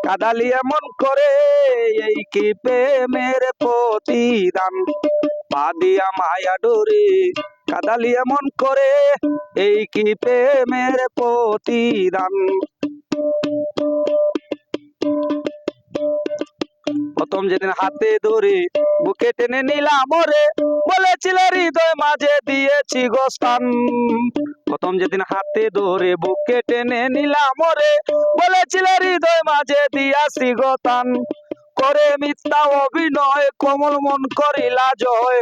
কাদালি এমন করে, এই কি প্রেমের প্রতিদান। পা দিয়া মায়া ডোরে কাদালি এমন করে, এই কি প্রেমের প্রতিদান। প্রথম যেদিন হাতে ধরে বুকে টেনে নিলাম ওরে, বলেছিল হৃদয় মাঝে দিয়েছি গো স্থান। প্রথম যেদিন হাতে ধরে বুকে টেনে নিলাম ওরে, বলেছিল হৃদয় মাঝে দিয়াছি গো স্থান। করে মিথ্যা অভিনয় কোমল মন করিলা জয়,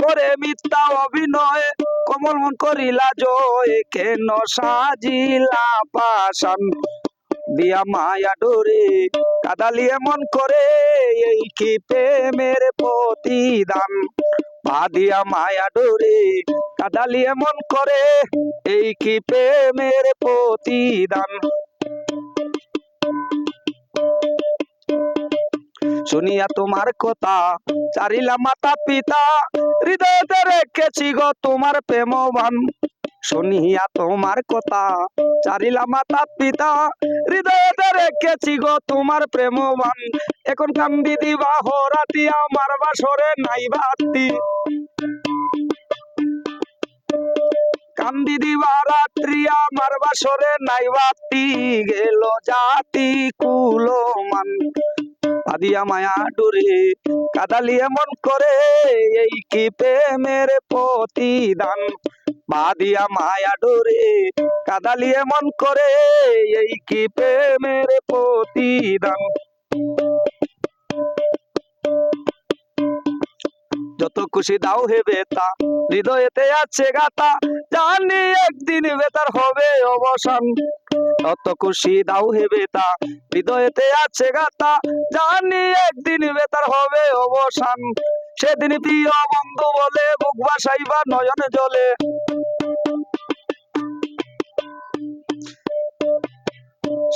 করে মিথ্যা অভিনয় কোমল মন করিলা জয়। কেন সাজিলা পাষাণ দিয়া মায়া ডোরে কাদালি এমন করে, এই কি প্রেমের প্রতিদান। পা দিয়া মায়া ডোরে কাদালি এমন করে, এই কি প্রেমের প্রতিদান। শুনিয়া তোমার কথা চারিলা মাতা পিতা, হৃদয়তে রেখেছি গো তোমার প্রেমবান। শুনিয়া তোমার কথা চারিলা মাতা পিতা, হৃদয়তে রেখেছি গো তোমার প্রেমবান। এখন কান্দি দিবা হরাতি আমার বাসরে নাই বাতি, কান্দি দিবা রাত্রি আমার বাসরে নাই বাতি। গেল জাতি কুলমান আদিয়া মায়া ডোরে কাদালি এমন করে, এই কি প্রেমের প্রতিদান। বাদিয়া মায়া ডোরে কাদালি এমন করে, এই কি প্রেমের প্রতিদান। যত খুশি দাও হে বেতা, হৃদয়েতে আছে গাতা, জানি একদিন বেতার হবে অবসান। যত খুশি দাও হে বেতা, হৃদয়েতে আছে গাতা, জানি একদিন বেতার হবে অবসান। সেদিন প্রিয় বন্ধু বলে বুক ভাসাইবা নয়ন জলে,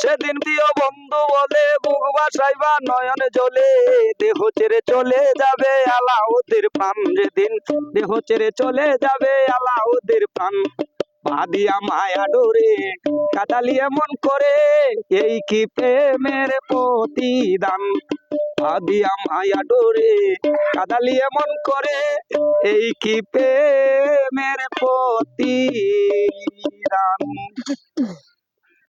সেদিন প্রিয় বন্ধু বলে বুক ভাসাইবা নয়ন জলে। দেহ ছেড়ে চলে যাবে আলাউদ্দির প্রাণ, যেদিন দেহ ছেড়ে চলে যাবে আলাউদ্দির প্রাণ। পা দিয়া মায়া ডোরে কাদালি এমন করে, এই কি প্রেমের প্রতিদান। পা দিয়া মায়া ডোরে কাদালি এমন করে, এই কি প্রেমের প্রতিদান।